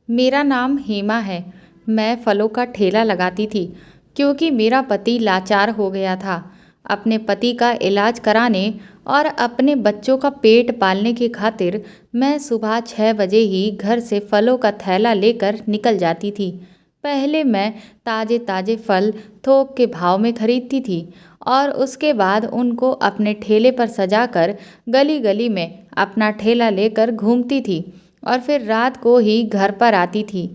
मेरा नाम हेमा है। मैं फलों का ठेला लगाती थी क्योंकि मेरा पति लाचार हो गया था। अपने पति का इलाज कराने और अपने बच्चों का पेट पालने की खातिर मैं सुबह 6 बजे ही घर से फलों का थैला लेकर निकल जाती थी। पहले मैं ताजे ताजे फल थोक के भाव में खरीदती थी और उसके बाद उनको अपने ठेले पर सजाकर गली गली में अपना ठेला लेकर घूमती थी और फिर रात को ही घर पर आती थी।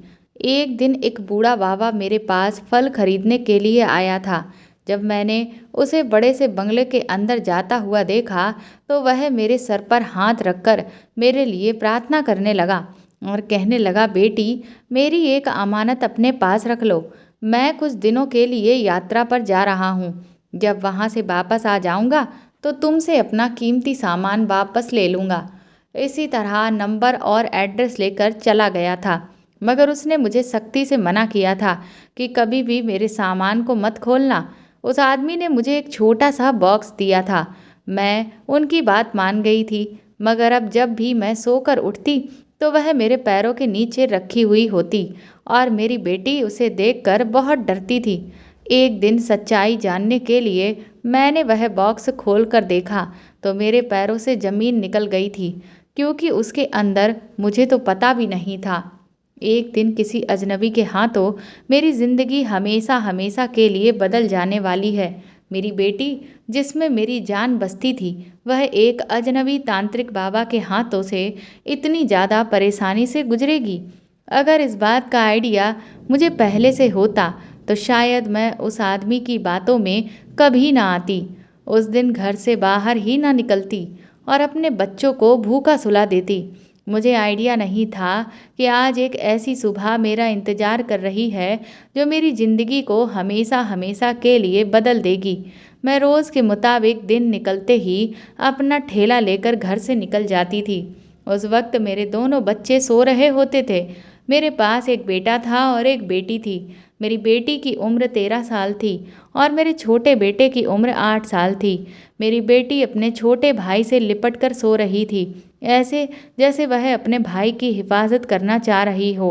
एक दिन एक बूढ़ा बाबा मेरे पास फल खरीदने के लिए आया था। जब मैंने उसे बड़े से बंगले के अंदर जाता हुआ देखा तो वह मेरे सर पर हाथ रखकर मेरे लिए प्रार्थना करने लगा और कहने लगा, बेटी, मेरी एक अमानत अपने पास रख लो। मैं कुछ दिनों के लिए यात्रा पर जा रहा हूँ। जब वहाँ से वापस आ जाऊँगा तो तुमसे अपना कीमती सामान वापस ले लूँगा। इसी तरह नंबर और एड्रेस लेकर चला गया था, मगर उसने मुझे सख्ती से मना किया था कि कभी भी मेरे सामान को मत खोलना। उस आदमी ने मुझे एक छोटा सा बॉक्स दिया था। मैं उनकी बात मान गई थी, मगर अब जब भी मैं सोकर उठती तो वह मेरे पैरों के नीचे रखी हुई होती और मेरी बेटी उसे देखकर बहुत डरती थी। एक दिन सच्चाई जानने के लिए मैंने वह बॉक्स खोलकर देखा तो मेरे पैरों से ज़मीन निकल गई थी, क्योंकि उसके अंदर मुझे तो पता भी नहीं था। एक दिन किसी अजनबी के हाथों मेरी ज़िंदगी हमेशा हमेशा के लिए बदल जाने वाली है। मेरी बेटी, जिसमें मेरी जान बसती थी, वह एक अजनबी तांत्रिक बाबा के हाथों से इतनी ज़्यादा परेशानी से गुजरेगी। अगर इस बात का आइडिया मुझे पहले से होता तो शायद मैं उस आदमी की बातों में कभी ना आती, उस दिन घर से बाहर ही ना निकलती और अपने बच्चों को भूखा सुला देती। मुझे आइडिया नहीं था कि आज एक ऐसी सुबह मेरा इंतज़ार कर रही है जो मेरी ज़िंदगी को हमेशा हमेशा के लिए बदल देगी। मैं रोज़ के मुताबिक दिन निकलते ही अपना ठेला लेकर घर से निकल जाती थी। उस वक्त मेरे दोनों बच्चे सो रहे होते थे। मेरे पास एक बेटा था और एक बेटी थी। मेरी बेटी की उम्र 13 साल थी और मेरे छोटे बेटे की उम्र 8 साल थी। मेरी बेटी अपने छोटे भाई से लिपट कर सो रही थी, ऐसे जैसे वह अपने भाई की हिफाजत करना चाह रही हो।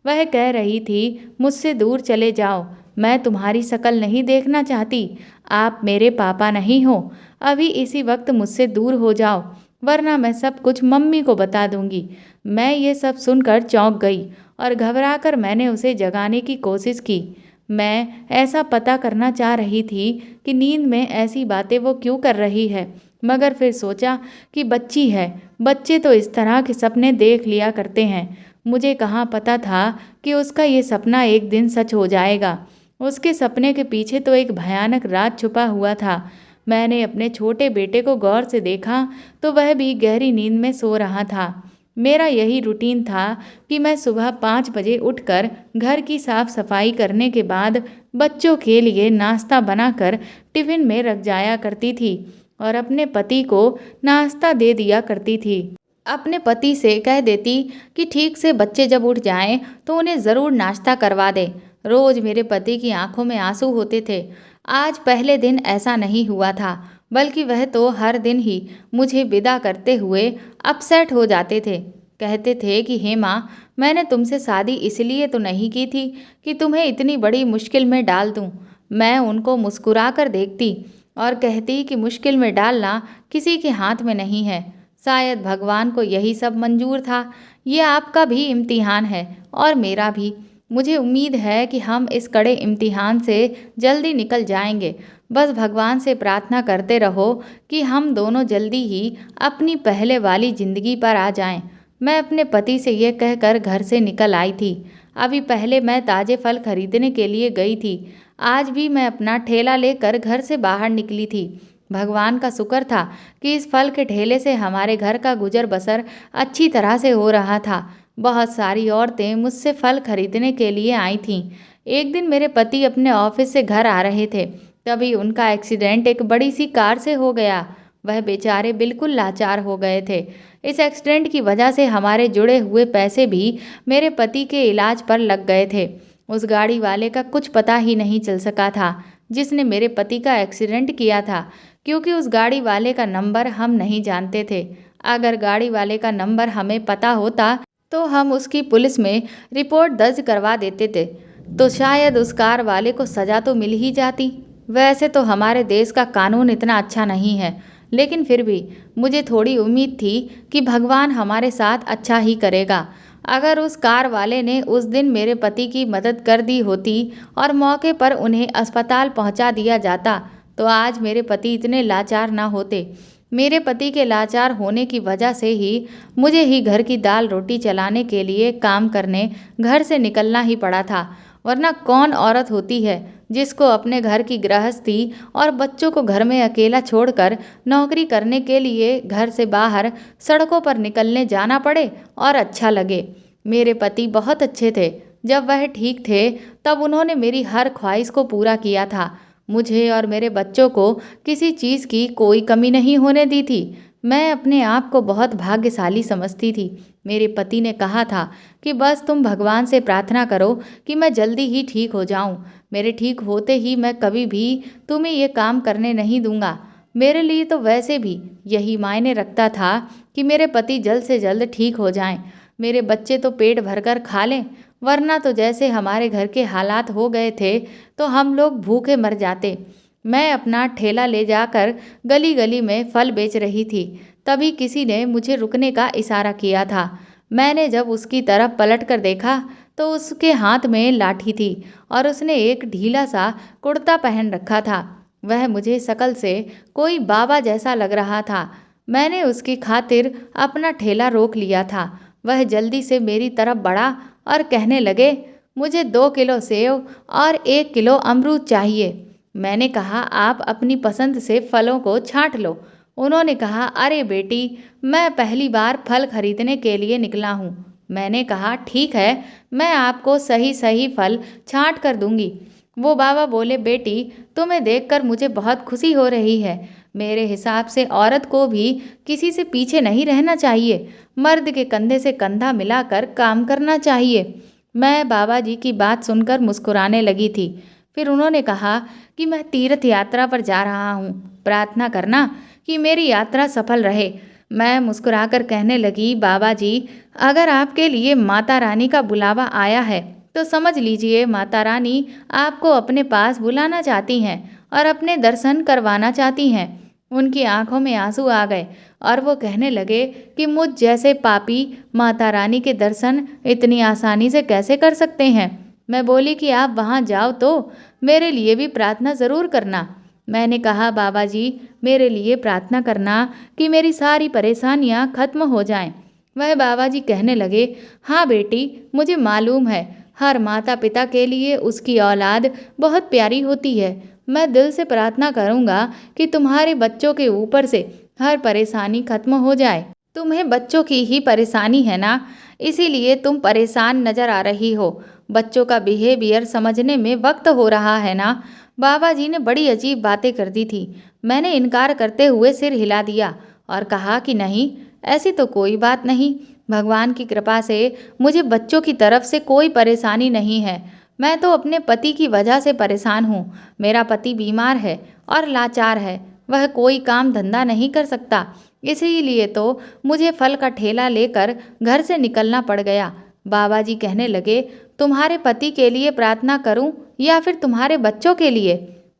वह कह रही थी, मुझसे दूर चले जाओ, मैं तुम्हारी शक्ल नहीं देखना चाहती। आप मेरे पापा नहीं हो। अभी इसी वक्त मुझसे दूर हो जाओ, वरना मैं सब कुछ मम्मी को बता दूंगी। मैं ये सब सुनकर चौंक गई और घबराकर मैंने उसे जगाने की कोशिश की। मैं ऐसा पता करना चाह रही थी कि नींद में ऐसी बातें वो क्यों कर रही है, मगर फिर सोचा कि बच्ची है, बच्चे तो इस तरह के सपने देख लिया करते हैं। मुझे कहाँ पता था कि उसका ये सपना एक दिन सच हो जाएगा। उसके सपने के पीछे तो एक भयानक राज छुपा हुआ था। मैंने अपने छोटे बेटे को गौर से देखा तो वह भी गहरी नींद में सो रहा था। मेरा यही रूटीन था कि मैं सुबह 5 बजे उठकर घर की साफ सफाई करने के बाद बच्चों के लिए नाश्ता बनाकर टिफिन में रख जाया करती थी और अपने पति को नाश्ता दे दिया करती थी। अपने पति से कह देती कि ठीक से बच्चे जब उठ जाएं तो उन्हें ज़रूर नाश्ता करवा दे। रोज़ मेरे पति की आंखों में आंसू होते थे। आज पहले दिन ऐसा नहीं हुआ था, बल्कि वह तो हर दिन ही मुझे विदा करते हुए अपसेट हो जाते थे। कहते थे कि हेमा, मैंने तुमसे शादी इसलिए तो नहीं की थी कि तुम्हें इतनी बड़ी मुश्किल में डाल दूं। मैं उनको मुस्कुरा कर देखती और कहती कि मुश्किल में डालना किसी के हाथ में नहीं है। शायद भगवान को यही सब मंजूर था। ये आपका भी इम्तिहान है और मेरा भी। मुझे उम्मीद है कि हम इस कड़े इम्तिहान से जल्दी निकल जाएंगे। बस भगवान से प्रार्थना करते रहो कि हम दोनों जल्दी ही अपनी पहले वाली ज़िंदगी पर आ जाएं। मैं अपने पति से यह कहकर घर से निकल आई थी। अभी पहले मैं ताज़े फल खरीदने के लिए गई थी। आज भी मैं अपना ठेला लेकर घर से बाहर निकली थी। भगवान का शुक्र था कि इस फल के ठेले से हमारे घर का गुजर बसर अच्छी तरह से हो रहा था। बहुत सारी औरतें मुझसे फल खरीदने के लिए आई थीं। एक दिन मेरे पति अपने ऑफिस से घर आ रहे थे, तभी उनका एक्सीडेंट एक बड़ी सी कार से हो गया। वह बेचारे बिल्कुल लाचार हो गए थे। इस एक्सीडेंट की वजह से हमारे जुड़े हुए पैसे भी मेरे पति के इलाज पर लग गए थे। उस गाड़ी वाले का कुछ पता ही नहीं चल सका था जिसने मेरे पति का एक्सीडेंट किया था, क्योंकि उस गाड़ी वाले का नंबर हम नहीं जानते थे। अगर गाड़ी वाले का नंबर हमें पता होता तो हम उसकी पुलिस में रिपोर्ट दर्ज करवा देते थे, तो शायद उस कार वाले को सज़ा तो मिल ही जाती। वैसे तो हमारे देश का कानून इतना अच्छा नहीं है, लेकिन फिर भी मुझे थोड़ी उम्मीद थी कि भगवान हमारे साथ अच्छा ही करेगा। अगर उस कार वाले ने उस दिन मेरे पति की मदद कर दी होती और मौके पर उन्हें अस्पताल पहुंचा दिया जाता, तो आज मेरे पति इतने लाचार ना होते। मेरे पति के लाचार होने की वजह से ही मुझे ही घर की दाल रोटी चलाने के लिए काम करने घर से निकलना ही पड़ा था। वरना कौन औरत होती है जिसको अपने घर की गृहस्थी और बच्चों को घर में अकेला छोड़कर नौकरी करने के लिए घर से बाहर सड़कों पर निकलने जाना पड़े और अच्छा लगे। मेरे पति बहुत अच्छे थे। जब वह ठीक थे तब उन्होंने मेरी हर ख्वाहिश को पूरा किया था। मुझे और मेरे बच्चों को किसी चीज़ की कोई कमी नहीं होने दी थी। मैं अपने आप को बहुत भाग्यशाली समझती थी। मेरे पति ने कहा था कि बस तुम भगवान से प्रार्थना करो कि मैं जल्दी ही ठीक हो जाऊं। मेरे ठीक होते ही मैं कभी भी तुम्हें ये काम करने नहीं दूंगा। मेरे लिए तो वैसे भी यही मायने रखता था कि मेरे पति जल्द से जल्द ठीक हो जाएं। मेरे बच्चे तो पेट भरकर खा लें, वरना तो जैसे हमारे घर के हालात हो गए थे तो हम लोग भूखे मर जाते। मैं अपना ठेला ले जाकर गली गली में फल बेच रही थी, तभी किसी ने मुझे रुकने का इशारा किया था। मैंने जब उसकी तरफ पलट कर देखा तो उसके हाथ में लाठी थी और उसने एक ढीला सा कुर्ता पहन रखा था। वह मुझे शकल से कोई बाबा जैसा लग रहा था। मैंने उसकी खातिर अपना ठेला रोक लिया था। वह जल्दी से मेरी तरफ बढ़ा और कहने लगे, मुझे 2 किलो सेव और 1 किलो अमरूद चाहिए। मैंने कहा, आप अपनी पसंद से फलों को छांट लो। उन्होंने कहा, अरे बेटी, मैं पहली बार फल खरीदने के लिए निकला हूँ। मैंने कहा, ठीक है, मैं आपको सही सही फल छांट कर दूंगी। वो बाबा बोले, बेटी, तुम्हें देखकर मुझे बहुत खुशी हो रही है। मेरे हिसाब से औरत को भी किसी से पीछे नहीं रहना चाहिए, मर्द के कंधे से कंधा मिलाकर काम करना चाहिए। मैं बाबा जी की बात सुनकर मुस्कुराने लगी थी। फिर उन्होंने कहा कि मैं तीर्थ यात्रा पर जा रहा हूँ, प्रार्थना करना कि मेरी यात्रा सफल रहे। मैं मुस्कुराकर कहने लगी, बाबा जी, अगर आपके लिए माता रानी का बुलावा आया है तो समझ लीजिए माता रानी आपको अपने पास बुलाना चाहती हैं और अपने दर्शन करवाना चाहती हैं। उनकी आंखों में आंसू आ गए और वो कहने लगे कि मुझ जैसे पापी माता रानी के दर्शन इतनी आसानी से कैसे कर सकते हैं। मैं बोली कि आप वहाँ जाओ तो मेरे लिए भी प्रार्थना ज़रूर करना। मैंने कहा, बाबा जी, मेरे लिए प्रार्थना करना कि मेरी सारी परेशानियाँ खत्म हो जाएं। वह बाबा जी कहने लगे, हाँ बेटी, मुझे मालूम है हर माता पिता के लिए उसकी औलाद बहुत प्यारी होती है। मैं दिल से प्रार्थना करूँगा कि तुम्हारे बच्चों के ऊपर से हर परेशानी खत्म हो जाए। तुम्हें बच्चों की ही परेशानी है ना, इसीलिए तुम परेशान नजर आ रही हो। बच्चों का बिहेवियर समझने में वक्त हो रहा है ना। बाबा जी ने बड़ी अजीब बातें कर दी थी। मैंने इनकार करते हुए सिर हिला दिया और कहा कि नहीं, ऐसी तो कोई बात नहीं। भगवान की कृपा से मुझे बच्चों की तरफ से कोई परेशानी नहीं है। मैं तो अपने पति की वजह से परेशान हूँ। मेरा पति बीमार है और लाचार है। वह कोई काम धंधा नहीं कर सकता, इसीलिए तो मुझे फल का ठेला लेकर घर से निकलना पड़ गया। बाबा जी कहने लगे, तुम्हारे पति के लिए प्रार्थना करूं या फिर तुम्हारे बच्चों के लिए?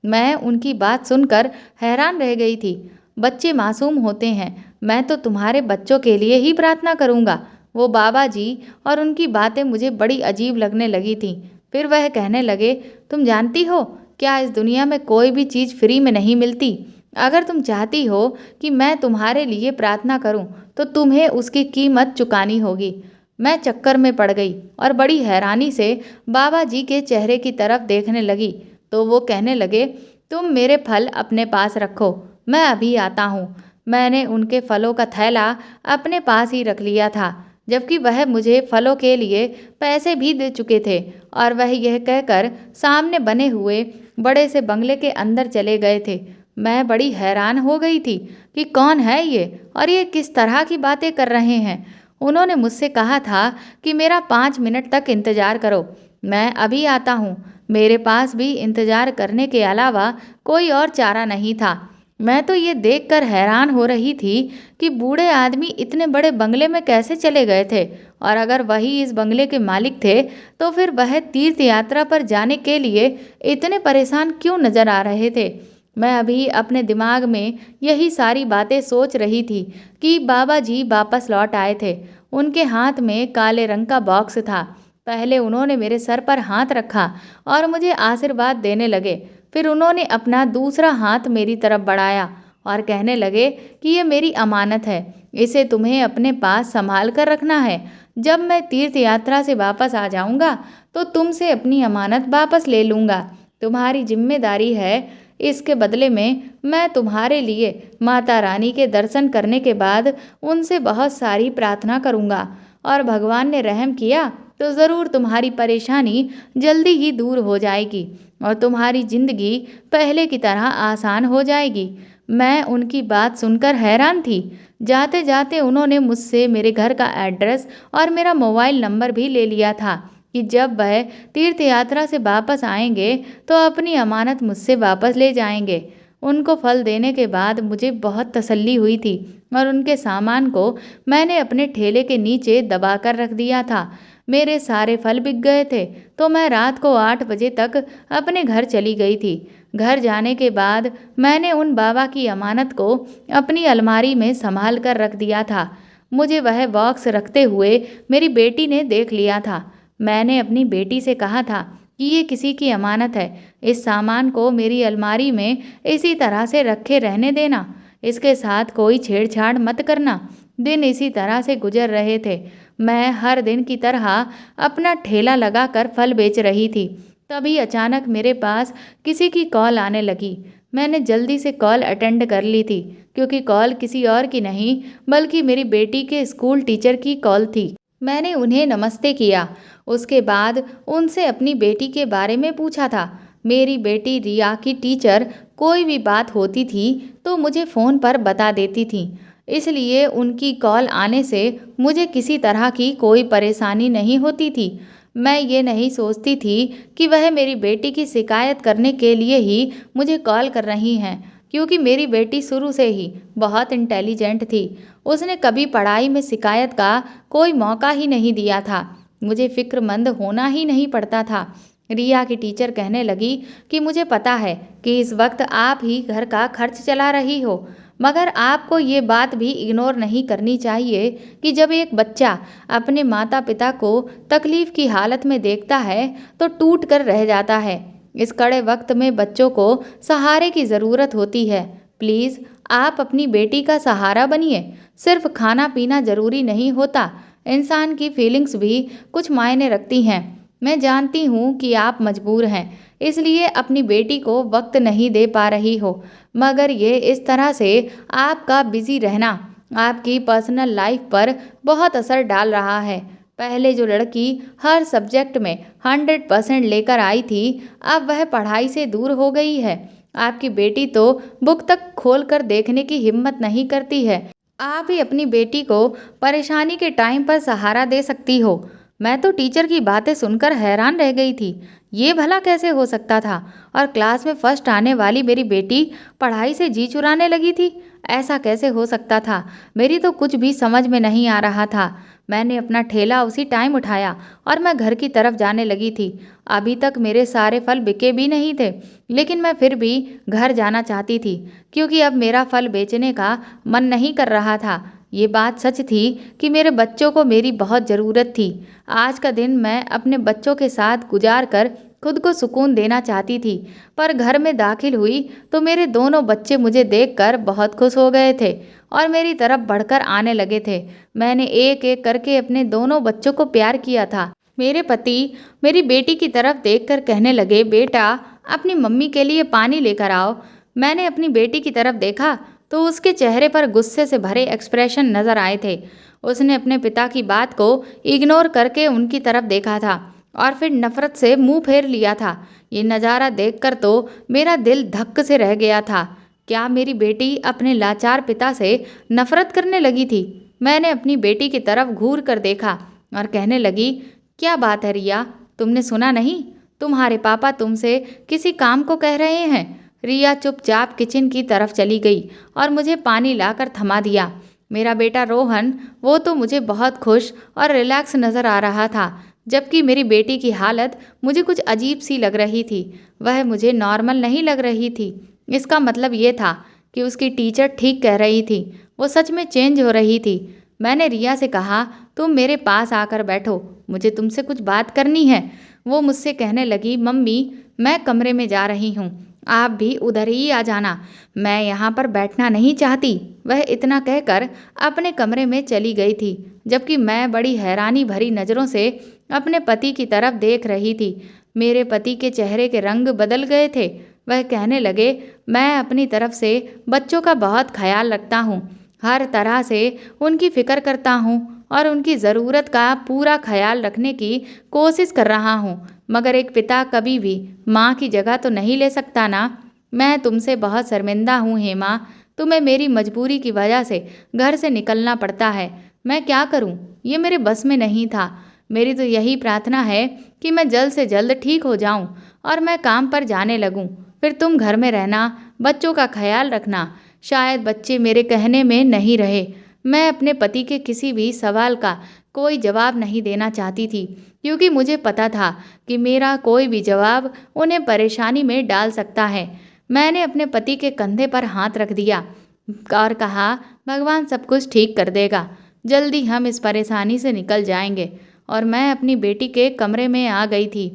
मैं उनकी बात सुनकर हैरान रह गई थी। बच्चे मासूम होते हैं, मैं तो तुम्हारे बच्चों के लिए ही प्रार्थना करूंगा। वो बाबा जी और उनकी बातें मुझे बड़ी अजीब लगने लगी थी। फिर वह कहने लगे, तुम जानती हो क्या इस दुनिया में कोई भी चीज़ फ्री में नहीं मिलती। अगर तुम चाहती हो कि मैं तुम्हारे लिए प्रार्थना करूं, तो तुम्हें उसकी कीमत चुकानी होगी। मैं चक्कर में पड़ गई और बड़ी हैरानी से बाबा जी के चेहरे की तरफ देखने लगी, तो वो कहने लगे, तुम मेरे फल अपने पास रखो, मैं अभी आता हूँ। मैंने उनके फलों का थैला अपने पास ही रख लिया था, जबकि वह मुझे फलों के लिए पैसे भी दे चुके थे, और वह यह कहकर सामने बने हुए बड़े से बंगले के अंदर चले गए थे। मैं बड़ी हैरान हो गई थी कि कौन है ये और ये किस तरह की बातें कर रहे हैं। उन्होंने मुझसे कहा था कि मेरा 5 मिनट तक इंतज़ार करो, मैं अभी आता हूँ। मेरे पास भी इंतज़ार करने के अलावा कोई और चारा नहीं था। मैं तो ये देखकर हैरान हो रही थी कि बूढ़े आदमी इतने बड़े बंगले में कैसे चले गए थे, और अगर वही इस बंगले के मालिक थे तो फिर वह तीर्थ यात्रा पर जाने के लिए इतने परेशान क्यों नजर आ रहे थे। मैं अभी अपने दिमाग में यही सारी बातें सोच रही थी कि बाबा जी वापस लौट आए थे। उनके हाथ में काले रंग का बॉक्स था। पहले उन्होंने मेरे सर पर हाथ रखा और मुझे आशीर्वाद देने लगे। फिर उन्होंने अपना दूसरा हाथ मेरी तरफ बढ़ाया और कहने लगे कि ये मेरी अमानत है, इसे तुम्हें अपने पास संभाल कर रखना है। जब मैं तीर्थ यात्रा से वापस आ जाऊंगा तो तुमसे अपनी अमानत वापस ले लूंगा। तुम्हारी जिम्मेदारी है। इसके बदले में मैं तुम्हारे लिए माता रानी के दर्शन करने के बाद उनसे बहुत सारी प्रार्थना करूंगा, और भगवान ने रहम किया तो ज़रूर तुम्हारी परेशानी जल्दी ही दूर हो जाएगी और तुम्हारी ज़िंदगी पहले की तरह आसान हो जाएगी। मैं उनकी बात सुनकर हैरान थी। जाते जाते उन्होंने मुझसे मेरे घर का एड्रेस और मेरा मोबाइल नंबर भी ले लिया था कि जब वह तीर्थ यात्रा से वापस आएंगे तो अपनी अमानत मुझसे वापस ले जाएंगे। उनको फल देने के बाद मुझे बहुत तसल्ली हुई थी और उनके सामान को मैंने अपने ठेले के नीचे दबा कर रख दिया था। मेरे सारे फल बिक गए थे तो मैं रात को 8 बजे तक अपने घर चली गई थी। घर जाने के बाद मैंने उन बाबा की अमानत को अपनी अलमारी में संभाल कर रख दिया था। मुझे वह बॉक्स रखते हुए मेरी बेटी ने देख लिया था। मैंने अपनी बेटी से कहा था कि ये किसी की अमानत है, इस सामान को मेरी अलमारी में इसी तरह से रखे रहने देना, इसके साथ कोई छेड़छाड़ मत करना। दिन इसी तरह से गुजर रहे थे। मैं हर दिन की तरह अपना ठेला लगाकर फल बेच रही थी। तभी अचानक मेरे पास किसी की कॉल आने लगी। मैंने जल्दी से कॉल अटेंड कर ली थी क्योंकि कॉल किसी और की नहीं बल्कि मेरी बेटी के स्कूल टीचर की कॉल थी। मैंने उन्हें नमस्ते किया। उसके बाद उनसे अपनी बेटी के बारे में पूछा था। मेरी बेटी रिया की टीचर कोई भी बात होती थी तो मुझे फ़ोन पर बता देती थी, इसलिए उनकी कॉल आने से मुझे किसी तरह की कोई परेशानी नहीं होती थी। मैं ये नहीं सोचती थी कि वह मेरी बेटी की शिकायत करने के लिए ही मुझे कॉल कर रही हैं, क्योंकि मेरी बेटी शुरू से ही बहुत इंटेलिजेंट थी। उसने कभी पढ़ाई में शिकायत का कोई मौका ही नहीं दिया था। मुझे फ़िक्रमंद होना ही नहीं पड़ता था। रिया की टीचर कहने लगी कि मुझे पता है कि इस वक्त आप ही घर का खर्च चला रही हो, मगर आपको ये बात भी इग्नोर नहीं करनी चाहिए कि जब एक बच्चा अपने माता पिता को तकलीफ़ की हालत में देखता है तो टूट कर रह जाता है। इस कड़े वक्त में बच्चों को सहारे की ज़रूरत होती है। प्लीज़ आप अपनी बेटी का सहारा बनिए। सिर्फ खाना पीना ज़रूरी नहीं होता, इंसान की फीलिंग्स भी कुछ मायने रखती हैं। मैं जानती हूँ कि आप मजबूर हैं, इसलिए अपनी बेटी को वक्त नहीं दे पा रही हो, मगर ये इस तरह से आपका बिजी रहना आपकी पर्सनल लाइफ पर बहुत असर डाल रहा है। पहले जो लड़की हर सब्जेक्ट में 100% लेकर आई थी, अब वह पढ़ाई से दूर हो गई है। आपकी बेटी तो बुक तक खोल कर देखने की हिम्मत नहीं करती है। आप ही अपनी बेटी को परेशानी के टाइम पर सहारा दे सकती हो। मैं तो टीचर की बातें सुनकर हैरान रह गई थी। ये भला कैसे हो सकता था? और क्लास में फर्स्ट आने वाली मेरी बेटी पढ़ाई से जी चुराने लगी थी। ऐसा कैसे हो सकता था? मेरी तो कुछ भी समझ में नहीं आ रहा था। मैंने अपना ठेला उसी टाइम उठाया और मैं घर की तरफ जाने लगी थी। अभी तक मेरे सारे फल बिके भी नहीं थे, लेकिन मैं फिर भी घर जाना चाहती थी क्योंकि अब मेरा फल बेचने का मन नहीं कर रहा था। ये बात सच थी कि मेरे बच्चों को मेरी बहुत ज़रूरत थी। आज का दिन मैं अपने बच्चों के साथ गुजार कर खुद को सुकून देना चाहती थी, पर घर में दाखिल हुई तो मेरे दोनों बच्चे मुझे देखकर बहुत खुश हो गए थे और मेरी तरफ बढ़कर आने लगे थे। मैंने एक एक करके अपने दोनों बच्चों को प्यार किया था। मेरे पति मेरी बेटी की तरफ देखकर कहने लगे, बेटा अपनी मम्मी के लिए पानी लेकर आओ। मैंने अपनी बेटी की तरफ देखा तो उसके चेहरे पर गुस्से से भरे एक्सप्रेशन नजर आए थे। उसने अपने पिता की बात को इग्नोर करके उनकी तरफ देखा था और फिर नफरत से मुंह फेर लिया था। ये नज़ारा देखकर तो मेरा दिल धक्क से रह गया था। क्या मेरी बेटी अपने लाचार पिता से नफरत करने लगी थी? मैंने अपनी बेटी की तरफ घूर कर देखा और कहने लगी, क्या बात है रिया, तुमने सुना नहीं? तुम्हारे पापा तुमसे किसी काम को कह रहे हैं। रिया चुपचाप किचन की तरफ चली गई और मुझे पानी लाकर थमा दिया। मेरा बेटा रोहन, वो तो मुझे बहुत खुश और रिलैक्स नज़र आ रहा था, जबकि मेरी बेटी की हालत मुझे कुछ अजीब सी लग रही थी। वह मुझे नॉर्मल नहीं लग रही थी। इसका मतलब ये था कि उसकी टीचर ठीक कह रही थी, वो सच में चेंज हो रही थी। मैंने रिया से कहा, तुम मेरे पास आकर बैठो, मुझे तुमसे कुछ बात करनी है। वो मुझसे कहने लगी, मम्मी मैं कमरे में जा रही हूँ, आप भी उधर ही आ जाना, मैं यहाँ पर बैठना नहीं चाहती। वह इतना कहकर अपने कमरे में चली गई थी, जबकि मैं बड़ी हैरानी भरी नज़रों से अपने पति की तरफ देख रही थी। मेरे पति के चेहरे के रंग बदल गए थे। वह कहने लगे, मैं अपनी तरफ से बच्चों का बहुत ख्याल रखता हूँ, हर तरह से उनकी फ़िक्र करता हूँ और उनकी ज़रूरत का पूरा ख्याल रखने की कोशिश कर रहा हूँ, मगर एक पिता कभी भी माँ की जगह तो नहीं ले सकता ना। मैं तुमसे बहुत शर्मिंदा हूँ हेमा, तुम्हें मेरी मजबूरी की वजह से घर से निकलना पड़ता है। मैं क्या करूँ, ये मेरे बस में नहीं था। मेरी तो यही प्रार्थना है कि मैं जल्द से जल्द ठीक हो जाऊँ और मैं काम पर जाने लगूँ, फिर तुम घर में रहना, बच्चों का ख्याल रखना। शायद बच्चे मेरे कहने में नहीं रहे। मैं अपने पति के किसी भी सवाल का कोई जवाब नहीं देना चाहती थी, क्योंकि मुझे पता था कि मेरा कोई भी जवाब उन्हें परेशानी में डाल सकता है। मैंने अपने पति के कंधे पर हाथ रख दिया और कहा, भगवान सब कुछ ठीक कर देगा, जल्दी हम इस परेशानी से निकल जाएंगे। और मैं अपनी बेटी के कमरे में आ गई थी।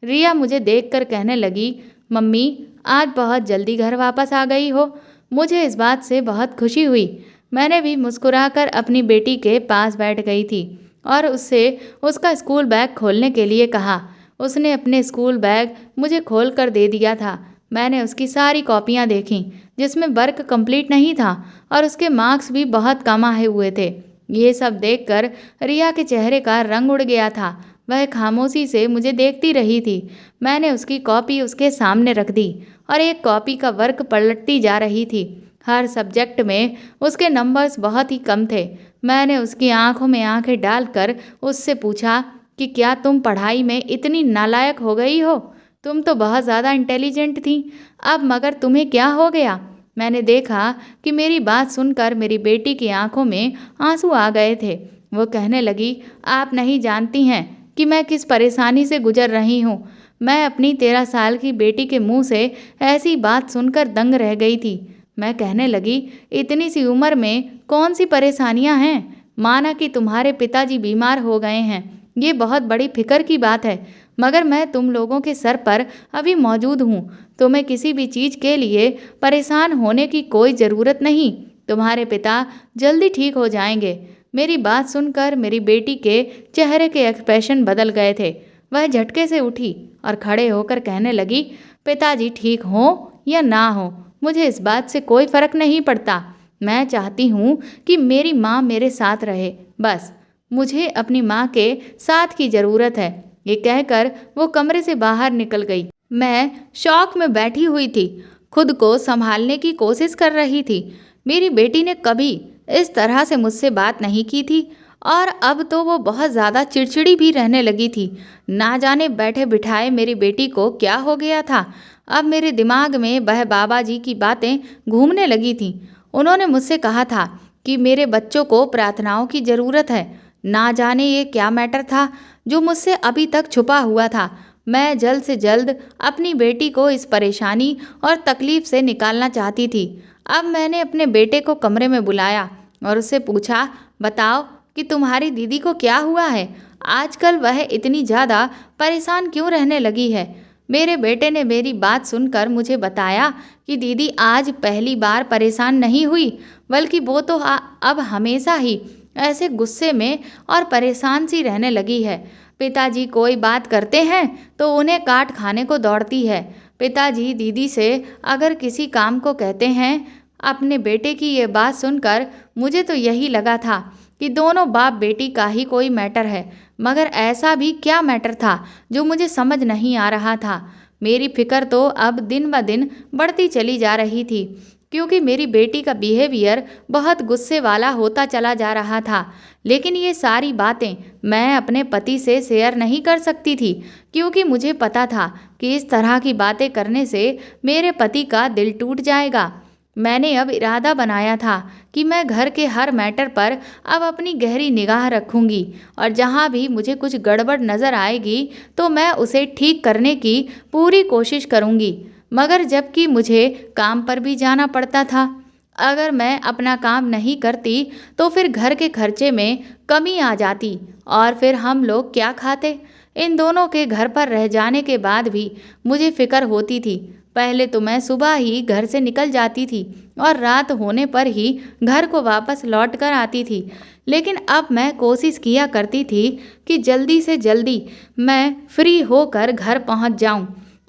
रिया मुझे देखकर कहने लगी, मम्मी आज बहुत जल्दी घर वापस आ गई हो, मुझे इस बात से बहुत खुशी हुई। मैंने भी मुस्कुराकर अपनी बेटी के पास बैठ गई थी और उससे उसका स्कूल बैग खोलने के लिए कहा। उसने अपने स्कूल बैग मुझे खोल कर दे दिया था। मैंने उसकी सारी कॉपियाँ देखीं, जिसमें वर्क कंप्लीट नहीं था और उसके मार्क्स भी बहुत कम आए हुए थे। ये सब देखकर रिया के चेहरे का रंग उड़ गया था। वह खामोशी से मुझे देखती रही थी। मैंने उसकी कॉपी उसके सामने रख दी और एक कॉपी का वर्क पलटती जा रही थी। हर सब्जेक्ट में उसके नंबर्स बहुत ही कम थे। मैंने उसकी आंखों में आंखें डालकर उससे पूछा कि क्या तुम पढ़ाई में इतनी नालायक हो गई हो? तुम तो बहुत ज़्यादा इंटेलिजेंट थी, अब मगर तुम्हें क्या हो गया? मैंने देखा कि मेरी बात सुनकर मेरी बेटी की आंखों में आंसू आ गए थे। वो कहने लगी, आप नहीं जानती हैं कि मैं किस परेशानी से गुजर रही हूँ। मैं अपनी 13 साल की बेटी के मुंह से ऐसी बात सुनकर दंग रह गई थी। मैं कहने लगी, इतनी सी उम्र में कौन सी परेशानियां हैं? माना कि तुम्हारे पिताजी बीमार हो गए हैं, ये बहुत बड़ी फिक्र की बात है, मगर मैं तुम लोगों के सर पर अभी मौजूद हूँ। तुम्हें किसी भी चीज़ के लिए परेशान होने की कोई ज़रूरत नहीं। तुम्हारे पिता जल्दी ठीक हो जाएंगे। मेरी बात सुनकर मेरी बेटी के चेहरे के एक्सप्रेशन बदल गए थे। वह झटके से उठी और खड़े होकर कहने लगी, पिताजी ठीक हों या ना हो, मुझे इस बात से कोई फ़र्क नहीं पड़ता। मैं चाहती हूँ कि मेरी माँ मेरे साथ रहे, बस मुझे अपनी माँ के साथ की ज़रूरत है। ये कहकर वो कमरे से बाहर निकल गई। मैं शॉक में बैठी हुई थी, खुद को संभालने की कोशिश कर रही थी। मेरी बेटी ने कभी इस तरह से मुझसे बात नहीं की थी और अब तो वो बहुत ज़्यादा चिड़चिड़ी भी रहने लगी थी। ना जाने बैठे बिठाए मेरी बेटी को क्या हो गया था। अब मेरे दिमाग में वह बाबा जी की बातें घूमने लगी थीं। उन्होंने मुझसे कहा था कि मेरे बच्चों को प्रार्थनाओं की ज़रूरत है। ना जाने ये क्या मैटर था जो मुझसे अभी तक छुपा हुआ था। मैं जल्द से जल्द अपनी बेटी को इस परेशानी और तकलीफ से निकालना चाहती थी। अब मैंने अपने बेटे को कमरे में बुलाया और उससे पूछा, बताओ कि तुम्हारी दीदी को क्या हुआ है? आजकल वह इतनी ज़्यादा परेशान क्यों रहने लगी है? मेरे बेटे ने मेरी बात सुनकर मुझे बताया कि दीदी आज पहली बार परेशान नहीं हुई, बल्कि वो तो अब हमेशा ही ऐसे गुस्से में और परेशान सी रहने लगी है। पिताजी कोई बात करते हैं तो उन्हें काट खाने को दौड़ती है। पिताजी दीदी से अगर किसी काम को कहते हैं। अपने बेटे की ये बात सुनकर मुझे तो यही लगा था कि दोनों बाप बेटी का ही कोई मैटर है, मगर ऐसा भी क्या मैटर था जो मुझे समझ नहीं आ रहा था। मेरी फिक्र तो अब दिन ब दिन बढ़ती चली जा रही थी। क्योंकि मेरी बेटी का बिहेवियर बहुत गुस्से वाला होता चला जा रहा था। लेकिन ये सारी बातें मैं अपने पति से शेयर नहीं कर सकती थी, क्योंकि मुझे पता था कि इस तरह की बातें करने से मेरे पति का दिल टूट जाएगा। मैंने अब इरादा बनाया था कि मैं घर के हर मैटर पर अब अपनी गहरी निगाह रखूंगी, और जहाँ भी मुझे कुछ गड़बड़ नज़र आएगी तो मैं उसे ठीक करने की पूरी कोशिश करूंगी। मगर जबकि मुझे काम पर भी जाना पड़ता था, अगर मैं अपना काम नहीं करती तो फिर घर के खर्चे में कमी आ जाती, और फिर हम लोग क्या खाते। इन दोनों के घर पर रह जाने के बाद भी मुझे फिक्र होती थी। पहले तो मैं सुबह ही घर से निकल जाती थी और रात होने पर ही घर को वापस लौट कर आती थी। लेकिन अब मैं कोशिश किया करती थी कि जल्दी से जल्दी मैं फ्री होकर घर पहुंच जाऊं।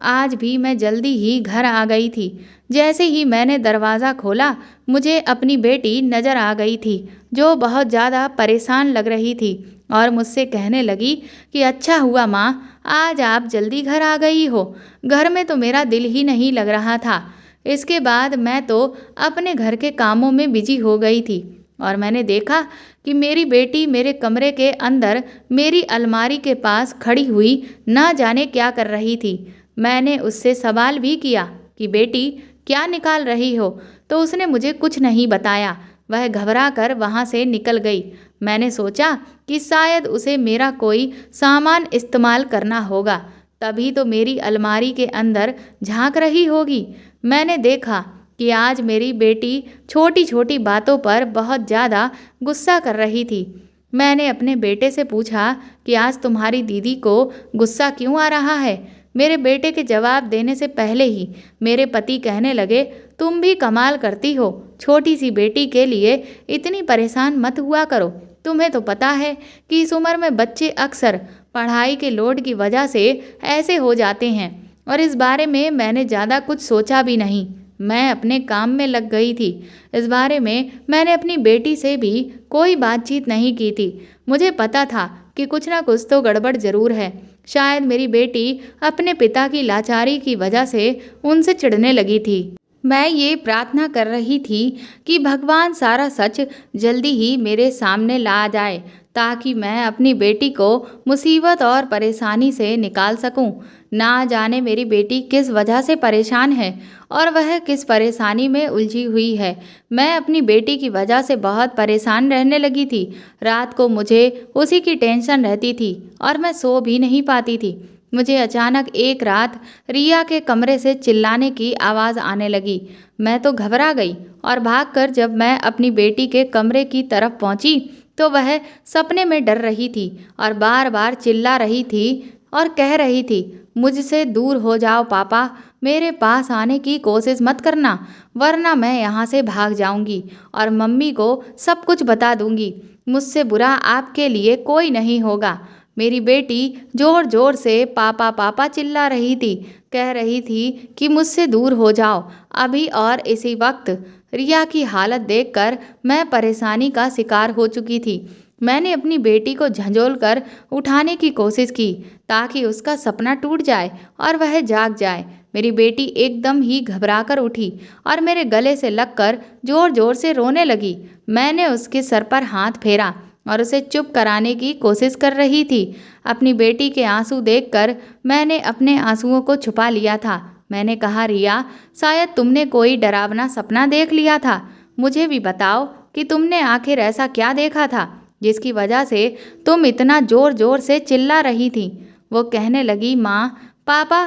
आज भी मैं जल्दी ही घर आ गई थी। जैसे ही मैंने दरवाज़ा खोला, मुझे अपनी बेटी नज़र आ गई थी, जो बहुत ज़्यादा परेशान लग रही थी और मुझसे कहने लगी कि अच्छा हुआ माँ, आज आप जल्दी घर आ गई हो। घर में तो मेरा दिल ही नहीं लग रहा था। इसके बाद मैं तो अपने घर के कामों में बिजी हो गई थी, और मैंने देखा कि मेरी बेटी मेरे कमरे के अंदर मेरी अलमारी के पास खड़ी हुई न जाने क्या कर रही थी। मैंने उससे सवाल भी किया कि बेटी क्या निकाल रही हो, तो उसने मुझे कुछ नहीं बताया। वह घबरा कर वहाँ से निकल गई। मैंने सोचा कि शायद उसे मेरा कोई सामान इस्तेमाल करना होगा, तभी तो मेरी अलमारी के अंदर झांक रही होगी। मैंने देखा कि आज मेरी बेटी छोटी छोटी बातों पर बहुत ज़्यादा गुस्सा कर रही थी। मैंने अपने बेटे से पूछा कि आज तुम्हारी दीदी को गुस्सा क्यों आ रहा है। मेरे बेटे के जवाब देने से पहले ही मेरे पति कहने लगे, तुम भी कमाल करती हो, छोटी सी बेटी के लिए इतनी परेशान मत हुआ करो। तुम्हें तो पता है कि इस उम्र में बच्चे अक्सर पढ़ाई के लोड की वजह से ऐसे हो जाते हैं। और इस बारे में मैंने ज़्यादा कुछ सोचा भी नहीं। मैं अपने काम में लग गई थी। इस बारे में मैंने अपनी बेटी से भी कोई बातचीत नहीं की थी। मुझे पता था कि कुछ ना कुछ तो गड़बड़ ज़रूर है। शायद मेरी बेटी अपने पिता की लाचारी की वजह से उनसे चिढ़ने लगी थी। मैं ये प्रार्थना कर रही थी कि भगवान सारा सच जल्दी ही मेरे सामने ला जाए, ताकि मैं अपनी बेटी को मुसीबत और परेशानी से निकाल सकूं। ना जाने मेरी बेटी किस वजह से परेशान है और वह किस परेशानी में उलझी हुई है। मैं अपनी बेटी की वजह से बहुत परेशान रहने लगी थी। रात को मुझे उसी की टेंशन रहती थी और मैं सो भी नहीं पाती थी। मुझे अचानक एक रात रिया के कमरे से चिल्लाने की आवाज़ आने लगी। मैं तो घबरा गई और भागकर जब मैं अपनी बेटी के कमरे की तरफ पहुंची तो वह सपने में डर रही थी और बार बार चिल्ला रही थी और कह रही थी, मुझसे दूर हो जाओ पापा, मेरे पास आने की कोशिश मत करना, वरना मैं यहाँ से भाग जाऊँगी और मम्मी को सब कुछ बता दूँगी। मुझसे बुरा आपके लिए कोई नहीं होगा। मेरी बेटी जोर जोर से पापा पापा चिल्ला रही थी, कह रही थी कि मुझसे दूर हो जाओ अभी। और इसी वक्त रिया की हालत देखकर मैं परेशानी का शिकार हो चुकी थी। मैंने अपनी बेटी को झंझोलकर उठाने की कोशिश की ताकि उसका सपना टूट जाए और वह जाग जाए। मेरी बेटी एकदम ही घबराकर उठी और मेरे गले से लगकर जोर जोर से रोने लगी। मैंने उसके सर पर हाथ फेरा और उसे चुप कराने की कोशिश कर रही थी। अपनी बेटी के आंसू देखकर मैंने अपने आंसुओं को छुपा लिया था। मैंने कहा, रिया, शायद तुमने कोई डरावना सपना देख लिया था। मुझे भी बताओ कि तुमने आखिर ऐसा क्या देखा था जिसकी वजह से तुम इतना जोर जोर से चिल्ला रही थी। वो कहने लगी, माँ, पापा।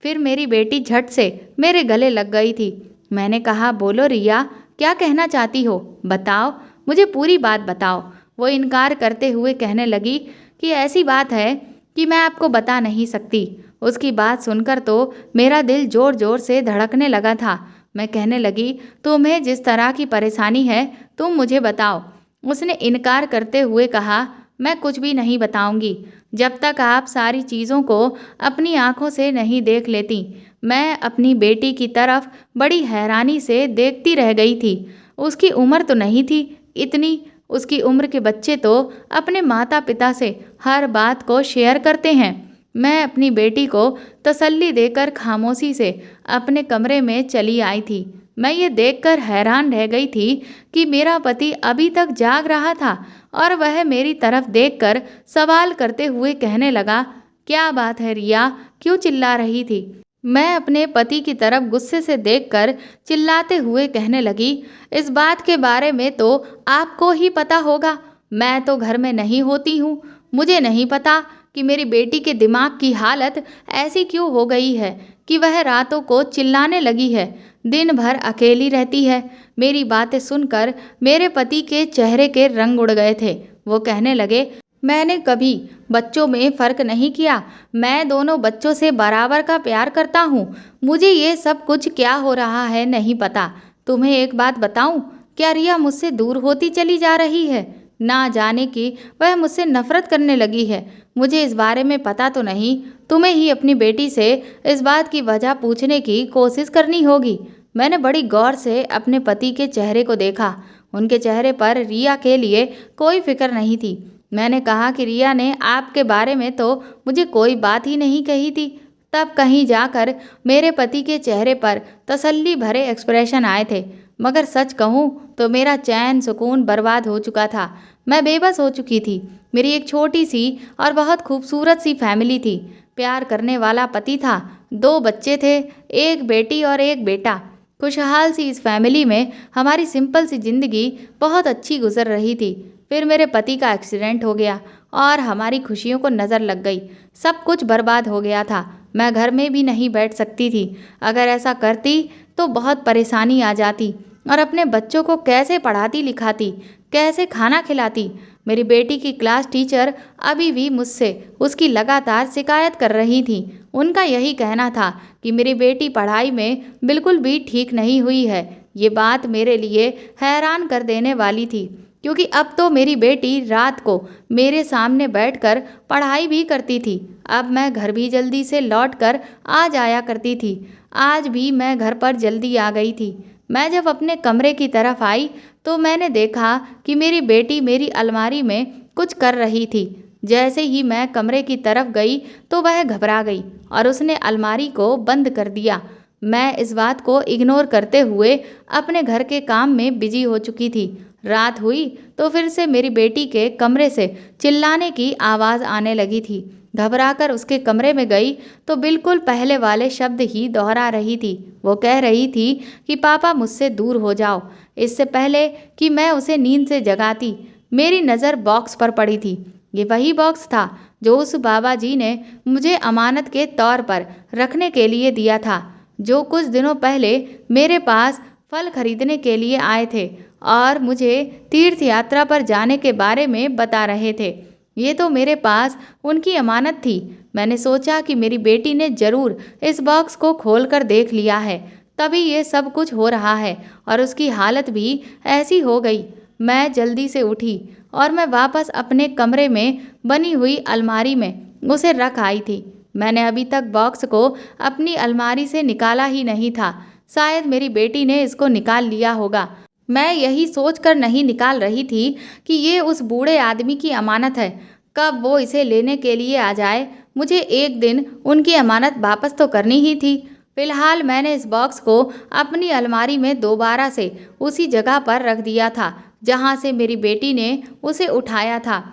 फिर मेरी बेटी झट से मेरे गले लग गई थी। मैंने कहा, बोलो रिया, क्या कहना चाहती हो, बताओ, मुझे पूरी बात बताओ। वो इनकार करते हुए कहने लगी कि ऐसी बात है कि मैं आपको बता नहीं सकती। उसकी बात सुनकर तो मेरा दिल जोर जोर से धड़कने लगा था। मैं कहने लगी, तुम्हें जिस तरह की परेशानी है तुम मुझे बताओ। उसने इनकार करते हुए कहा, मैं कुछ भी नहीं बताऊंगी जब तक आप सारी चीज़ों को अपनी आंखों से नहीं देख लेती। मैं अपनी बेटी की तरफ बड़ी हैरानी से देखती रह गई थी। उसकी उम्र तो नहीं थी इतनी। उसकी उम्र के बच्चे तो अपने माता पिता से हर बात को शेयर करते हैं। मैं अपनी बेटी को तसल्ली देकर खामोशी से अपने कमरे में चली आई थी। मैं ये देखकर हैरान रह गई थी कि मेरा पति अभी तक जाग रहा था और वह मेरी तरफ देखकर सवाल करते हुए कहने लगा, क्या बात है रिया, क्यों चिल्ला रही थी? मैं अपने पति की तरफ गुस्से से देखकर चिल्लाते हुए कहने लगी, इस बात के बारे में तो आपको ही पता होगा, मैं तो घर में नहीं होती हूँ। मुझे नहीं पता कि मेरी बेटी के दिमाग की हालत ऐसी क्यों हो गई है कि वह रातों को चिल्लाने लगी है, दिन भर अकेली रहती है। मेरी बातें सुनकर मेरे पति के चेहरे के रंग उड़ गए थे। वो कहने लगे, मैंने कभी बच्चों में फ़र्क नहीं किया, मैं दोनों बच्चों से बराबर का प्यार करता हूँ। मुझे ये सब कुछ क्या हो रहा है नहीं पता। तुम्हें एक बात बताऊँ, क्या रिया मुझसे दूर होती चली जा रही है? ना जाने कि वह मुझसे नफरत करने लगी है। मुझे इस बारे में पता तो नहीं, तुम्हें ही अपनी बेटी से इस बात की वजह पूछने की कोशिश करनी होगी। मैंने बड़ी गौर से अपने पति के चेहरे को देखा। उनके चेहरे पर रिया के लिए कोई फिक्र नहीं थी। मैंने कहा कि रिया ने आपके बारे में तो मुझे कोई बात ही नहीं कही थी। तब कहीं जाकर मेरे पति के चेहरे पर तसल्ली भरे एक्सप्रेशन आए थे, मगर सच कहूँ तो मेरा चैन सुकून बर्बाद हो चुका था। मैं बेबस हो चुकी थी। मेरी एक छोटी सी और बहुत खूबसूरत सी फैमिली थी। प्यार करने वाला पति था, 2 बच्चे थे, एक बेटी और एक बेटा। खुशहाल सी इस फैमिली में हमारी सिंपल सी जिंदगी बहुत अच्छी गुजर रही थी। फिर मेरे पति का एक्सीडेंट हो गया और हमारी खुशियों को नज़र लग गई। सब कुछ बर्बाद हो गया था। मैं घर में भी नहीं बैठ सकती थी। अगर ऐसा करती तो बहुत परेशानी आ जाती और अपने बच्चों को कैसे पढ़ाती लिखाती, कैसे खाना खिलाती। मेरी बेटी की क्लास टीचर अभी भी मुझसे उसकी लगातार शिकायत कर रही थी। उनका यही कहना था कि मेरी बेटी पढ़ाई में बिल्कुल भी ठीक नहीं हुई है। ये बात मेरे लिए हैरान कर देने वाली थी, क्योंकि अब तो मेरी बेटी रात को मेरे सामने बैठकर पढ़ाई भी करती थी। अब मैं घर भी जल्दी से लौट कर आ जाया करती थी। आज भी मैं घर पर जल्दी आ गई थी। मैं जब अपने कमरे की तरफ आई तो मैंने देखा कि मेरी बेटी मेरी अलमारी में कुछ कर रही थी। जैसे ही मैं कमरे की तरफ गई तो वह घबरा गई और उसने अलमारी को बंद कर दिया। मैं इस बात को इग्नोर करते हुए अपने घर के काम में बिजी हो चुकी थी। रात हुई तो फिर से मेरी बेटी के कमरे से चिल्लाने की आवाज़ आने लगी थी। घबराकर उसके कमरे में गई तो बिल्कुल पहले वाले शब्द ही दोहरा रही थी। वो कह रही थी कि पापा मुझसे दूर हो जाओ। इससे पहले कि मैं उसे नींद से जगाती, मेरी नज़र बॉक्स पर पड़ी थी। ये वही बॉक्स था जो उस बाबा जी ने मुझे अमानत के तौर पर रखने के लिए दिया था, जो कुछ दिनों पहले मेरे पास फल खरीदने के लिए आए थे और मुझे तीर्थ यात्रा पर जाने के बारे में बता रहे थे। ये तो मेरे पास उनकी अमानत थी। मैंने सोचा कि मेरी बेटी ने ज़रूर इस बॉक्स को खोलकर देख लिया है, तभी ये सब कुछ हो रहा है और उसकी हालत भी ऐसी हो गई। मैं जल्दी से उठी और मैं वापस अपने कमरे में बनी हुई अलमारी में उसे रख आई थी। मैंने अभी तक बॉक्स को अपनी अलमारी से निकाला ही नहीं था। शायद मेरी बेटी ने इसको निकाल लिया होगा। मैं यही सोचकर नहीं निकाल रही थी कि ये उस बूढ़े आदमी की अमानत है। कब वो इसे लेने के लिए आ जाए, मुझे एक दिन उनकी अमानत वापस तो करनी ही थी। फिलहाल मैंने इस बॉक्स को अपनी अलमारी में दोबारा से उसी जगह पर रख दिया था जहाँ से मेरी बेटी ने उसे उठाया था।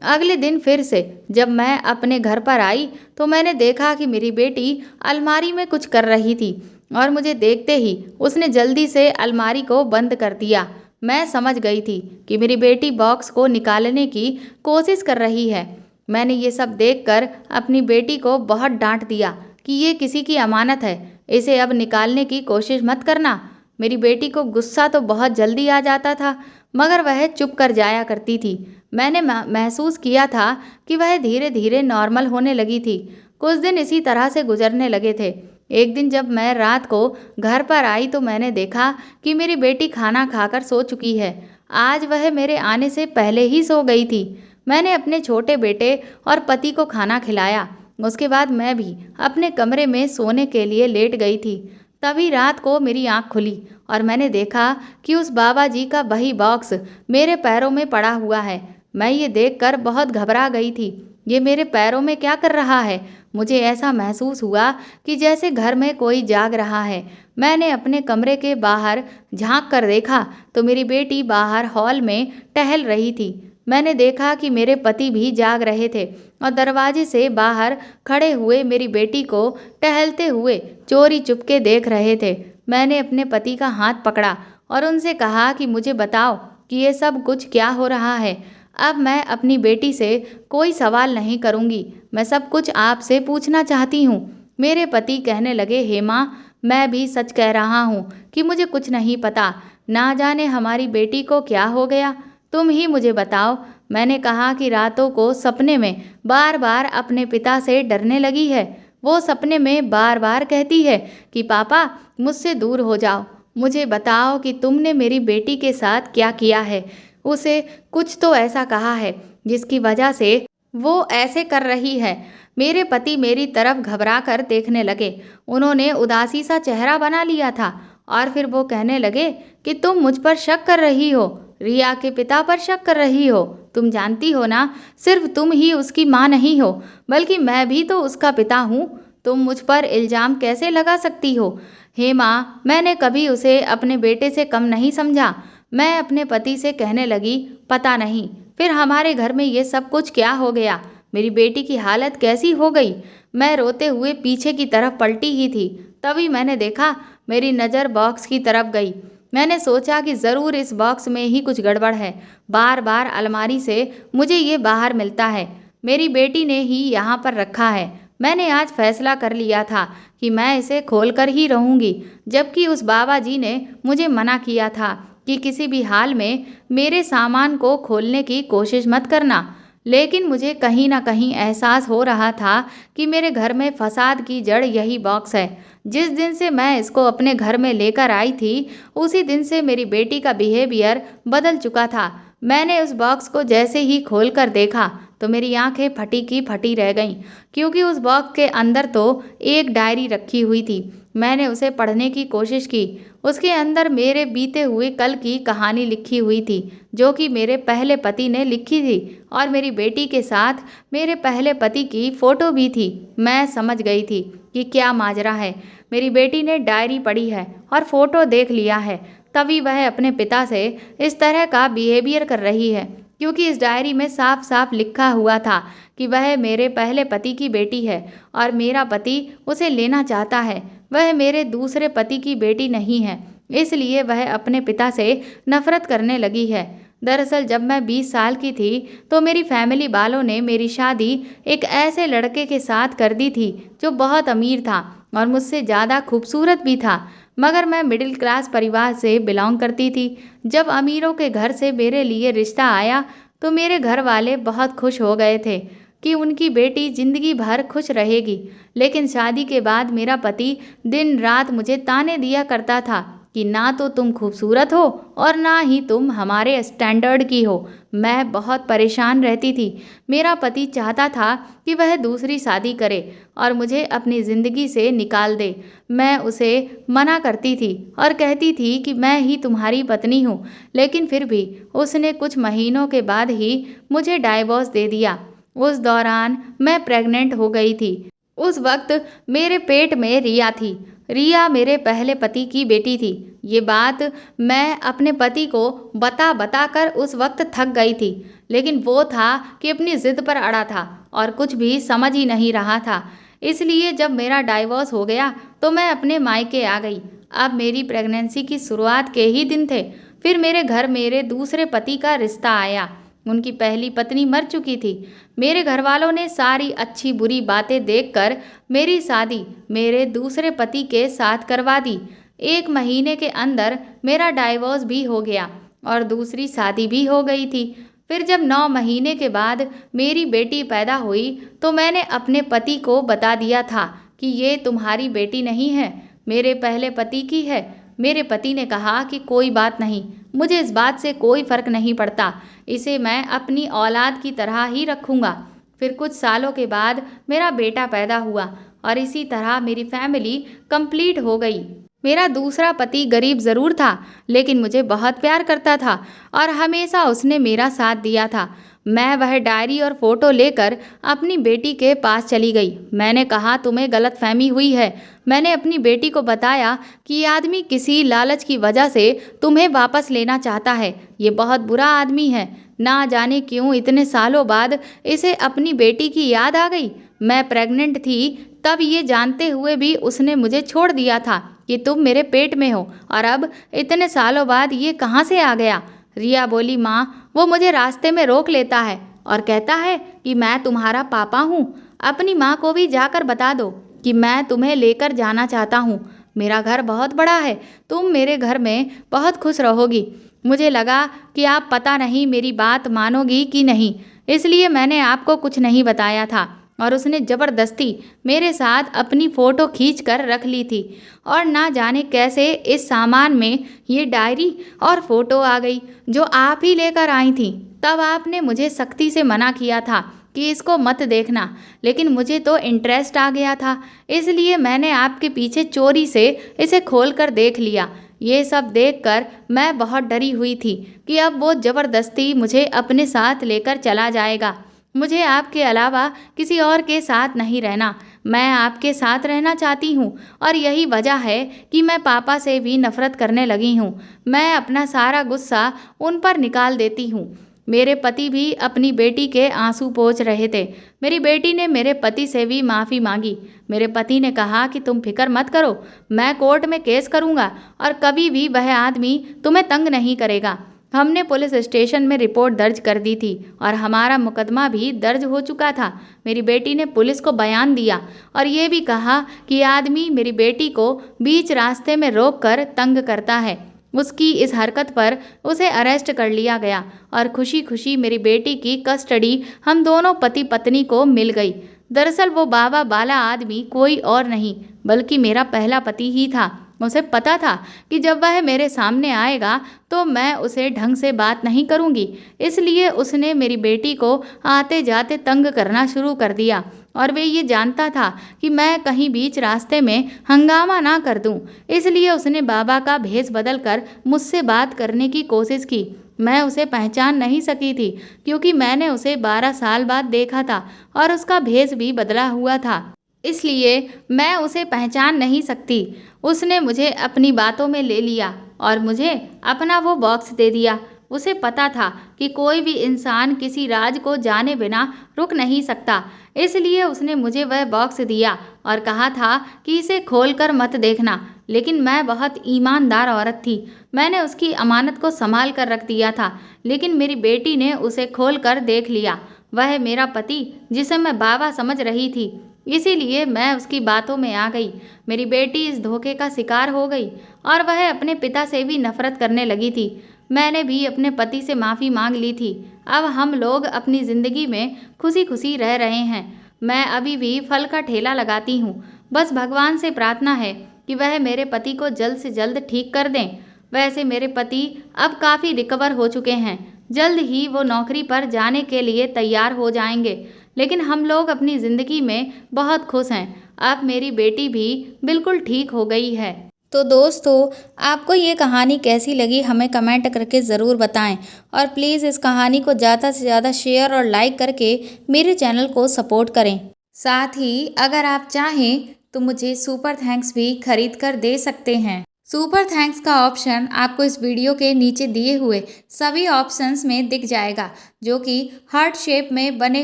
अगले दिन फिर से जब मैं अपने घर पर आई तो मैंने देखा कि मेरी बेटी अलमारी में कुछ कर रही थी और मुझे देखते ही उसने जल्दी से अलमारी को बंद कर दिया। मैं समझ गई थी कि मेरी बेटी बॉक्स को निकालने की कोशिश कर रही है। मैंने ये सब देखकर अपनी बेटी को बहुत डांट दिया कि ये किसी की अमानत है, इसे अब निकालने की कोशिश मत करना। मेरी बेटी को गुस्सा तो बहुत जल्दी आ जाता था, मगर वह चुप कर जाया करती थी। मैंने महसूस किया था कि वह धीरे धीरे नॉर्मल होने लगी थी। कुछ दिन इसी तरह से गुजरने लगे थे। एक दिन जब मैं रात को घर पर आई तो मैंने देखा कि मेरी बेटी खाना खाकर सो चुकी है। आज वह मेरे आने से पहले ही सो गई थी। मैंने अपने छोटे बेटे और पति को खाना खिलाया। उसके बाद मैं भी अपने कमरे में सोने के लिए लेट गई थी। तभी रात को मेरी आंख खुली और मैंने देखा कि उस बाबा जी का वही बॉक्स मेरे पैरों में पड़ा हुआ है। मैं ये देखकर बहुत घबरा गई थी। ये मेरे पैरों में क्या कर रहा है? मुझे ऐसा महसूस हुआ कि जैसे घर में कोई जाग रहा है। मैंने अपने कमरे के बाहर झांक कर देखा तो मेरी बेटी बाहर हॉल में टहल रही थी। मैंने देखा कि मेरे पति भी जाग रहे थे और दरवाजे से बाहर खड़े हुए मेरी बेटी को टहलते हुए चोरी चुपके देख रहे थे। मैंने अपने पति का हाथ पकड़ा और उनसे कहा कि मुझे बताओ कि ये सब कुछ क्या हो रहा है। अब मैं अपनी बेटी से कोई सवाल नहीं करूंगी, मैं सब कुछ आपसे पूछना चाहती हूँ। मेरे पति कहने लगे, हेमा, मैं भी सच कह रहा हूँ कि मुझे कुछ नहीं पता। ना जाने हमारी बेटी को क्या हो गया, तुम ही मुझे बताओ। मैंने कहा कि रातों को सपने में बार बार अपने पिता से डरने लगी है। वो सपने में बार बार कहती है कि पापा मुझसे दूर हो जाओ। मुझे बताओ कि तुमने मेरी बेटी के साथ क्या किया है। उसे कुछ तो ऐसा कहा है जिसकी वजह से वो ऐसे कर रही है। मेरे पति मेरी तरफ घबरा कर देखने लगे। उन्होंने उदासी सा चेहरा बना लिया था और फिर वो कहने लगे कि तुम मुझ पर शक कर रही हो, रिया के पिता पर शक कर रही हो। तुम जानती हो ना, सिर्फ तुम ही उसकी माँ नहीं हो बल्कि मैं भी तो उसका पिता हूँ। तुम मुझ पर इल्ज़ाम कैसे लगा सकती हो? हेमा, मैंने कभी उसे अपने बेटे से कम नहीं समझा। मैं अपने पति से कहने लगी, पता नहीं फिर हमारे घर में ये सब कुछ क्या हो गया, मेरी बेटी की हालत कैसी हो गई। मैं रोते हुए पीछे की तरफ पलटी ही थी, तभी मैंने देखा मेरी नज़र बॉक्स की तरफ गई। मैंने सोचा कि ज़रूर इस बॉक्स में ही कुछ गड़बड़ है। बार बार अलमारी से मुझे ये बाहर मिलता है, मेरी बेटी ने ही यहाँ पर रखा है। मैंने आज फैसला कर लिया था कि मैं इसे खोल कर ही रहूँगी, जबकि उस बाबा जी ने मुझे मना किया था कि किसी भी हाल में मेरे सामान को खोलने की कोशिश मत करना। लेकिन मुझे कहीं ना कहीं एहसास हो रहा था कि मेरे घर में फसाद की जड़ यही बॉक्स है। जिस दिन से मैं इसको अपने घर में लेकर आई थी उसी दिन से मेरी बेटी का बिहेवियर बदल चुका था। मैंने उस बॉक्स को जैसे ही खोल कर देखा तो मेरी आंखें फटी की फटी रह गईं, क्योंकि उस बॉक्स के अंदर तो एक डायरी रखी हुई थी। मैंने उसे पढ़ने की कोशिश की। उसके अंदर मेरे बीते हुए कल की कहानी लिखी हुई थी, जो कि मेरे पहले पति ने लिखी थी, और मेरी बेटी के साथ मेरे पहले पति की फ़ोटो भी थी। मैं समझ गई थी कि क्या माजरा है। मेरी बेटी ने डायरी पढ़ी है और फ़ोटो देख लिया है, तभी वह अपने पिता से इस तरह का बिहेवियर कर रही है, क्योंकि इस डायरी में साफ साफ लिखा हुआ था कि वह मेरे पहले पति की बेटी है और मेरा पति उसे लेना चाहता है। वह मेरे दूसरे पति की बेटी नहीं है, इसलिए वह अपने पिता से नफरत करने लगी है। दरअसल जब मैं 20 साल की थी तो मेरी फैमिली वालों ने मेरी शादी एक ऐसे लड़के के साथ कर दी थी जो बहुत अमीर था और मुझसे ज़्यादा खूबसूरत भी था, मगर मैं मिडिल क्लास परिवार से बिलोंग करती थी। जब अमीरों के घर से मेरे लिए रिश्ता आया तो मेरे घर वाले बहुत खुश हो गए थे कि उनकी बेटी जिंदगी भर खुश रहेगी। लेकिन शादी के बाद मेरा पति दिन रात मुझे ताने दिया करता था कि ना तो तुम खूबसूरत हो और ना ही तुम हमारे स्टैंडर्ड की हो। मैं बहुत परेशान रहती थी। मेरा पति चाहता था कि वह दूसरी शादी करे और मुझे अपनी ज़िंदगी से निकाल दे। मैं उसे मना करती थी और कहती थी कि मैं ही तुम्हारी पत्नी हूँ, लेकिन फिर भी उसने कुछ महीनों के बाद ही मुझे डाइवोर्स दे दिया। उस दौरान मैं प्रेग्नेंट हो गई थी। उस वक्त मेरे पेट में रिया थी। रिया मेरे पहले पति की बेटी थी। ये बात मैं अपने पति को बता बता कर उस वक्त थक गई थी, लेकिन वो था कि अपनी ज़िद पर अड़ा था और कुछ भी समझ ही नहीं रहा था। इसलिए जब मेरा डाइवोर्स हो गया तो मैं अपने मायके आ गई। अब मेरी प्रेगनेंसी की शुरुआत के ही दिन थे। फिर मेरे घर मेरे दूसरे पति का रिश्ता आया। उनकी पहली पत्नी मर चुकी थी। मेरे घर वालों ने सारी अच्छी बुरी बातें देखकर मेरी शादी मेरे दूसरे पति के साथ करवा दी। 1 महीने के अंदर मेरा डाइवोर्स भी हो गया और दूसरी शादी भी हो गई थी। फिर जब 9 महीने के बाद मेरी बेटी पैदा हुई तो मैंने अपने पति को बता दिया था कि ये तुम्हारी बेटी नहीं है, मेरे पहले पति की है। मेरे पति ने कहा कि कोई बात नहीं, मुझे इस बात से कोई फ़र्क नहीं पड़ता, इसे मैं अपनी औलाद की तरह ही रखूँगा। फिर कुछ सालों के बाद मेरा बेटा पैदा हुआ और इसी तरह मेरी फैमिली कंप्लीट हो गई। मेरा दूसरा पति गरीब ज़रूर था, लेकिन मुझे बहुत प्यार करता था और हमेशा उसने मेरा साथ दिया था। मैं वह डायरी और फोटो लेकर अपनी बेटी के पास चली गई। मैंने कहा, तुम्हें गलतफहमी हुई है। मैंने अपनी बेटी को बताया कि ये आदमी किसी लालच की वजह से तुम्हें वापस लेना चाहता है। ये बहुत बुरा आदमी है। ना जाने क्यों इतने सालों बाद इसे अपनी बेटी की याद आ गई। मैं प्रेग्नेंट थी तब, ये जानते हुए भी उसने मुझे छोड़ दिया था कि तुम मेरे पेट में हो, और अब इतने सालों बाद ये कहाँ से आ गया। रिया बोली, माँ, वो मुझे रास्ते में रोक लेता है और कहता है कि मैं तुम्हारा पापा हूँ। अपनी माँ को भी जाकर बता दो कि मैं तुम्हें लेकर जाना चाहता हूँ। मेरा घर बहुत बड़ा है, तुम मेरे घर में बहुत खुश रहोगी। मुझे लगा कि आप पता नहीं मेरी बात मानोगी कि नहीं, इसलिए मैंने आपको कुछ नहीं बताया था। और उसने ज़बरदस्ती मेरे साथ अपनी फ़ोटो खींच कर रख ली थी, और ना जाने कैसे इस सामान में ये डायरी और फ़ोटो आ गई जो आप ही लेकर आई थी। तब आपने मुझे सख्ती से मना किया था कि इसको मत देखना, लेकिन मुझे तो इंटरेस्ट आ गया था, इसलिए मैंने आपके पीछे चोरी से इसे खोल कर देख लिया। ये सब देखकर मैं बहुत डरी हुई थी कि अब वो ज़बरदस्ती मुझे अपने साथ लेकर चला जाएगा। मुझे आपके अलावा किसी और के साथ नहीं रहना। मैं आपके साथ रहना चाहती हूँ, और यही वजह है कि मैं पापा से भी नफ़रत करने लगी हूँ। मैं अपना सारा गुस्सा उन पर निकाल देती हूँ। मेरे पति भी अपनी बेटी के आंसू पोंछ रहे थे। मेरी बेटी ने मेरे पति से भी माफ़ी मांगी। मेरे पति ने कहा कि तुम फिक्र मत करो, मैं कोर्ट में केस करूँगा और कभी भी वह आदमी तुम्हें तंग नहीं करेगा। हमने पुलिस स्टेशन में रिपोर्ट दर्ज कर दी थी और हमारा मुकदमा भी दर्ज हो चुका था। मेरी बेटी ने पुलिस को बयान दिया और ये भी कहा कि आदमी मेरी बेटी को बीच रास्ते में रोककर तंग करता है। उसकी इस हरकत पर उसे अरेस्ट कर लिया गया और खुशी खुशी मेरी बेटी की कस्टडी हम दोनों पति पत्नी को मिल गई। दरअसल वो बाबा बाला आदमी कोई और नहीं बल्कि मेरा पहला पति ही था। उसे पता था कि जब वह मेरे सामने आएगा तो मैं उसे ढंग से बात नहीं करूंगी, इसलिए उसने मेरी बेटी को आते जाते तंग करना शुरू कर दिया, और वे ये जानता था कि मैं कहीं बीच रास्ते में हंगामा ना कर दूं, इसलिए उसने बाबा का भेष बदल कर मुझसे बात करने की कोशिश की। मैं उसे पहचान नहीं सकी थी क्योंकि मैंने उसे 12 साल बाद देखा था और उसका भेष भी बदला हुआ था, इसलिए मैं उसे पहचान नहीं सकती। उसने मुझे अपनी बातों में ले लिया और मुझे अपना वो बॉक्स दे दिया। उसे पता था कि कोई भी इंसान किसी राज को जाने बिना रुक नहीं सकता, इसलिए उसने मुझे वह बॉक्स दिया और कहा था कि इसे खोलकर मत देखना। लेकिन मैं बहुत ईमानदार औरत थी, मैंने उसकी अमानत को संभाल कर रख दिया था, लेकिन मेरी बेटी ने उसे खोलकर देख लिया। वह मेरा पति, जिसे मैं बाबा समझ रही थी, इसीलिए मैं उसकी बातों में आ गई। मेरी बेटी इस धोखे का शिकार हो गई और वह अपने पिता से भी नफरत करने लगी थी। मैंने भी अपने पति से माफ़ी मांग ली थी। अब हम लोग अपनी ज़िंदगी में खुशी खुशी रह रहे हैं। मैं अभी भी फल का ठेला लगाती हूँ। बस भगवान से प्रार्थना है कि वह मेरे पति को जल्द से जल्द ठीक कर दें। वैसे मेरे पति अब काफ़ी रिकवर हो चुके हैं, जल्द ही वो नौकरी पर जाने के लिए तैयार हो जाएंगे, लेकिन हम लोग अपनी ज़िंदगी में बहुत खुश हैं। अब मेरी बेटी भी बिल्कुल ठीक हो गई है। तो दोस्तों, आपको ये कहानी कैसी लगी हमें कमेंट करके ज़रूर बताएं, और प्लीज़ इस कहानी को ज़्यादा से ज़्यादा शेयर और लाइक करके मेरे चैनल को सपोर्ट करें। साथ ही अगर आप चाहें तो मुझे सुपर थैंक्स भी खरीद कर दे सकते हैं। सुपर थैंक्स का ऑप्शन आपको इस वीडियो के नीचे दिए हुए सभी ऑप्शंस में दिख जाएगा, जो कि हार्ट शेप में बने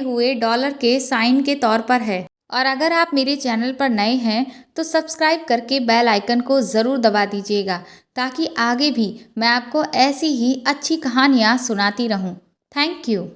हुए डॉलर के साइन के तौर पर है। और अगर आप मेरे चैनल पर नए हैं तो सब्सक्राइब करके बेल आइकन को ज़रूर दबा दीजिएगा, ताकि आगे भी मैं आपको ऐसी ही अच्छी कहानियाँ सुनाती रहूँ। Thank you.